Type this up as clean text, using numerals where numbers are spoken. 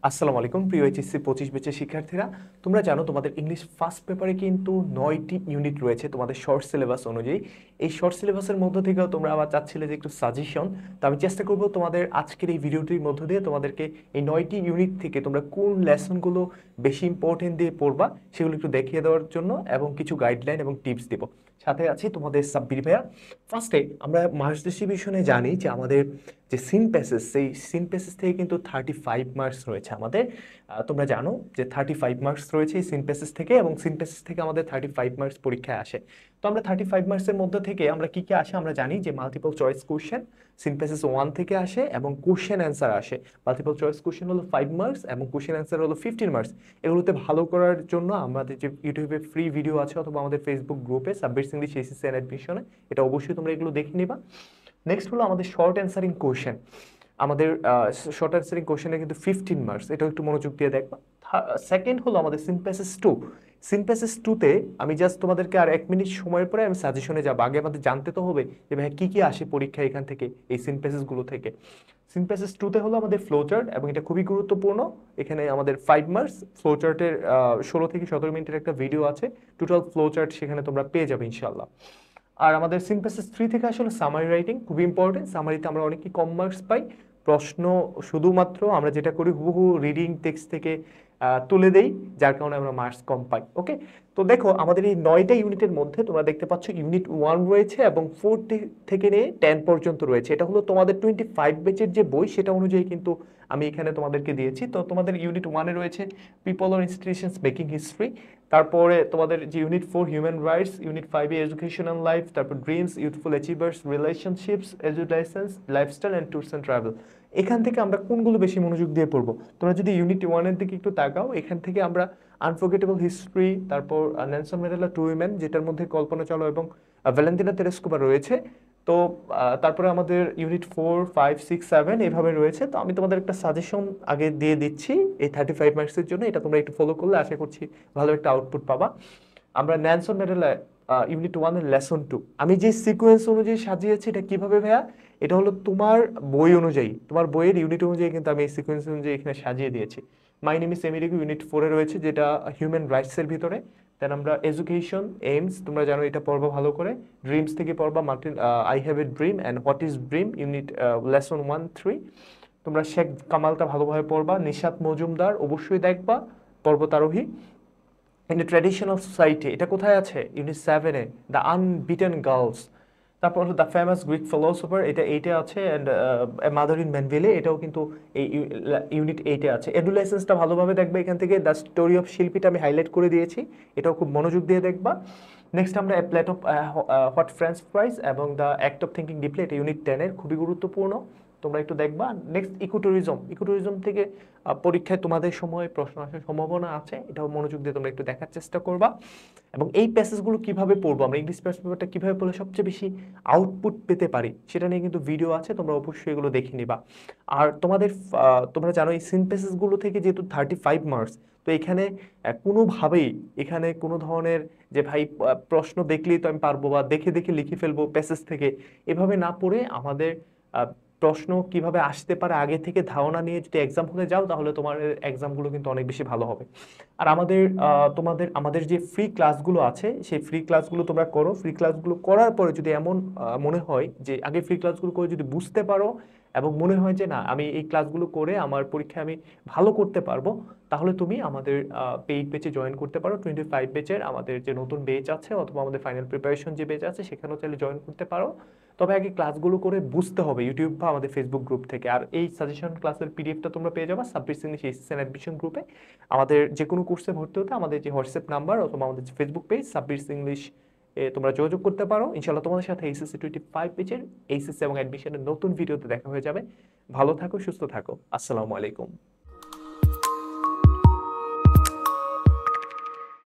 আসসালামু আলাইকুম প্রিয় এইচএসসি 25 ব্যাচের শিক্ষার্থীরা, তোমরা জানো তোমাদের ইংলিশ ফার্স্ট পেপারে কিন্তু 9টি ইউনিট রয়েছে তোমাদের শর্ট সিলেবাস অনুযায়ী। এই শর্ট সিলেবাসের মধ্য থেকেও তোমরা আবার চাচ্ছিলে যে একটু সাজেশন, তো আমি চেষ্টা করব তোমাদের আজকের এই ভিডিওটির মধ্য দিয়ে তোমাদেরকে এই 9টি ইউনিট থেকে তোমরা কোন লেসনগুলো বেশি ইম্পর্টেন্ট দিয়ে পড়বা সেগুলো একটু দেখিয়ে দেওয়ার জন্য এবং কিছু গাইডলাইন এবং টিপস দেব। সাথে আছি তোমাদের সাব্বির ভাইয়া। ফার্স্টে আমরা মার্কস ডিস্ট্রিবিউশনে জানি যে আমাদের যে সিন প্যাসেজ, সেই সিন প্যাসেজ থেকে কিন্তু 35 মার্কস রয়েছে আমাদের। তোমরা জানো যে 35 মার্কস রয়েছে এই সিন প্যাসেজ থেকে, এবং সিন প্যাসেজ থেকে আমাদের 35 মার্কস পরীক্ষায় আসে। তো আমরা 35 মার্কসের মধ্যে থেকে আমরা কি কি আসে আমরা জানি যে multiple choice question seen passage 1 থেকে আসে এবং কোশ্চেন অ্যান্সার আসে। মাল্টিপল চয়েস কোশ্চেন হলো 5 মার্কস এবং কোশ্চেন অ্যান্সার হলো 15 মার্কস। এগুলোতে ভালো করার জন্য আমাদের যে ইউটিউবে ফ্রি ভিডিও আছে অথবা আমাদের ফেসবুক গ্রুপে সাব্বির ইংলিশ এসএসসি অ্যান্ড অ্যাডমিশনে, এটা অবশ্যই তোমরা এগুলো দেখে নিবা। নেক্সট হলো আমাদের শর্ট অ্যান্সারিং কোশ্চেন। আমাদের শর্ট অ্যান্সারিং কোশ্চেনে কিন্তু 15 মার্কস, এটাও একটু মনোযোগ দিয়ে দেখবা। সেকেন্ড হলো আমাদের সিনপ্যাসেজ 2। সিনপ্যাসেজ 2তে আমি জাস্ট তোমাদেরকে আর 1 মিনিট সময়ের পরে আমি সাজেশনে যাবো। আগে আমাদের জানতে তো হবে যে ভাই কী কী আসে পরীক্ষা এখান থেকে, এই সিনপ্যাসেজগুলো থেকে। সিনপ্যাসেজ 2তে হলো আমাদের ফ্লোচার্ট, এবং এটা খুবই গুরুত্বপূর্ণ। এখানে আমাদের 5 মার্কস। ফ্লোচার্টের 16 থেকে 17 মিনিটের একটা ভিডিও আছে, টোটাল ফ্লোচার্ট সেখানে তোমরা পেয়ে যাবে ইনশাল্লাহ। আর আমাদের সিনপ্যাসেজ 3 থেকে আসলে সামারি রাইটিং খুবই ইম্পর্টেন্ট। সামারিতে আমরা অনেকই কম মার্কস পাই। প্রশ্ন শুধুমাত্র আমরা যেটা করি হুবহু রিডিং টেক্সট থেকে তুলে দেই, যার কারণে আমরা মার্কস কম পাই। ওকে, তো দেখো আমাদের এই 9টা ইউনিটের মধ্যে তোমরা দেখতে পাচ্ছ ইউনিট 1 রয়েছে এবং 4 থেকে নিয়ে 10 পর্যন্ত রয়েছে। এটা হলো তোমাদের 25 ব্যাচের যে বই সেটা অনুযায়ী কিন্তু আমি এখানে তোমাদেরকে দিয়েছি। তো তোমাদের ইউনিট 1-এ রয়েছে people or institutions making history, তারপরে তোমাদের যে ইউনিট 4 হিউম্যান রাইটস, ইউনিট 5-এ এডুকেশনাল লাইফ, তারপর dreams, youthful achievers, relationships, educations, lifestyle and tours and travel. এখান থেকে আমরা কোনগুলো বেশি মনোযোগ দিয়ে পড়বো? তোমরা যদি ইউনিট 1-এর দিকে একটু তাকাও, এখান থেকে আমরা আনফরগেটেবল হিস্ট্রি, তারপর নেলসন ম্যান্ডেলা টু উইমেন, যেটার মধ্যে কল্পনা চাওলা এবং ভ্যালেন্টিনা তেরেস্কোভা রয়েছে। তো তারপরে আমাদের ইউনিট 4, 5, 6, 7 এভাবে রয়েছে। তো আমি তোমাদের একটা সাজেশন আগে দিয়ে দিচ্ছি এই 35 মার্কসের জন্য, এটা তোমরা একটু ফলো করলে আশা করছি ভালো একটা আউটপুট পাবা। আমরা নেলসন ম্যান্ডেলা ইউনিট 1-এর লেসন 2 আমি যে সিকোয়েন্স অনুযায়ী সাজিয়েছি, এটা কিভাবে ভাইয়া? এটা হলো তোমার বই অনুযায়ী, তোমার বইয়ের ইউনিট অনুযায়ী কিন্তু আমি এই সিকোয়েন্স অনুযায়ী এখানে সাজিয়ে দিয়েছি। মাই নেম ইজ এমিরিকো ইউনিট 4-এ রয়েছে, যেটা হিউম্যান রাইটসের ভিতরে। দেন আমরা এডুকেশন এইমস, তোমরা জানো এটা পড়বা ভালো করে। ড্রিমস থেকে পড়বা Martin I have a dream and what is dream, unit lesson 1-3। তোমরা শেখ কামালটা ভালোভাবে পড়বা। নিশাত মজুমদার অবশ্যই দেখবা, পর্বতারোহী। ইন এ ট্র্যাডিশনাল সোসাইটি, এটা কোথায় আছে? ইউনিট 7-এ। দ্য আনবিটেন গার্লস, তারপর হলো দ্য ফেমাস গ্রিক ফিলোসফার, এটা 8-এ আছে। অ্যান্ড মাদার ইন ম্যানভিলে, এটাও কিন্তু এই ইউনিট 8-এ আছে। এডুলেসেন্সটা ভালোভাবে দেখবে এখান থেকে। দ্য স্টোরি অফ শিল্পীটা আমি হাইলাইট করে দিয়েছি, এটাও খুব মনোযোগ দিয়ে দেখবা। নেক্সট আমরা plate of hot french fries এবং the act of thinking deeply, এটা ইউনিট 10-এর, খুবই গুরুত্বপূর্ণ, তোমরা একটু দেখবা। নেক্সট ইকোট্যুরিজম, ইকোট্যুরিজম থেকে পরীক্ষায় তোমাদের সময় প্রশ্ন আসার সম্ভাবনা আছে, এটাও মনোযোগ দিয়ে তোমরা একটু দেখার চেষ্টা করবা। এবং এই প্যাসেজগুলো কিভাবে পড়বো, আমরা ইংলিশ পেপারটা কিভাবে পড়লে সবচেয়ে বেশি আউটপুট পেতে পারি, সেটা নিয়ে কিন্তু ভিডিও আছে, তোমরা অবশ্যই এগুলো দেখে নিবা। আর তোমাদের তোমরা জানো এই সিন প্যাসেজগুলো থেকে যেহেতু 35 মার্কস, তো এখানে কোনোভাবেই এখানে কোনো ধরনের যে ভাই প্রশ্ন দেখলেই তো আমি পারবো বা দেখে দেখে লিখে ফেলবো প্যাসেজ থেকে, এভাবে না পড়ে আমাদের প্রশ্ন কিভাবে আসতে পারে আগে থেকে ধারণা নিয়ে যদি এক্সাম হলে যাও, তাহলে তোমার এক্সামগুলো কিন্তু অনেক বেশি ভালো হবে। আর আমাদের যে ফ্রি ক্লাসগুলো আছে, সেই ফ্রি ক্লাসগুলো তোমরা করো। ফ্রি ক্লাসগুলো করার পরে যদি এমন মনে হয় যে আগে ফ্রি ক্লাসগুলো করে যদি বুঝতে পারো এবং মনে হয় যে না আমি এই ক্লাসগুলো করে আমার পরীক্ষায় আমি ভালো করতে পারবো, তাহলে তুমি আমাদের পেইড ব্যাচে জয়েন করতে পারো। 25 ব্যাচের আমাদের যে নতুন ব্যাচ আছে, অথবা আমাদের ফাইনাল প্রিপারেশন যে ব্যাচ আছে, সেখানেও চাইলে জয়েন করতে পারো। তবে আগে ক্লাসগুলো করে বুঝতে হবে ইউটিউব বা আমাদের ফেসবুক গ্রুপ থেকে। আর এই সাজেশন ক্লাসের পিডিএফটা তোমরা পেয়ে যাবে সাব্বির ইংলিশ এসএসসি অ্যাডমিশন গ্রুপে। আমাদের যে কোনো কোর্সে ভর্তি হতে আমাদের যে হোয়াটসঅ্যাপ নাম্বার অথবা আমাদের যে ফেসবুক পেজ সাব্বির ইংলিশ তোমরা যোগাযোগ করতে পারো। ইনশাআল্লাহ তোমাদের সাথে এসএসসি 25 পেজের এইচএসসি এবং অ্যাডমিশনের নতুন ভিডিওতে দেখা হয়ে যাবে। ভালো থাকো, সুস্থ থাকো। আসসালামু আলাইকুম।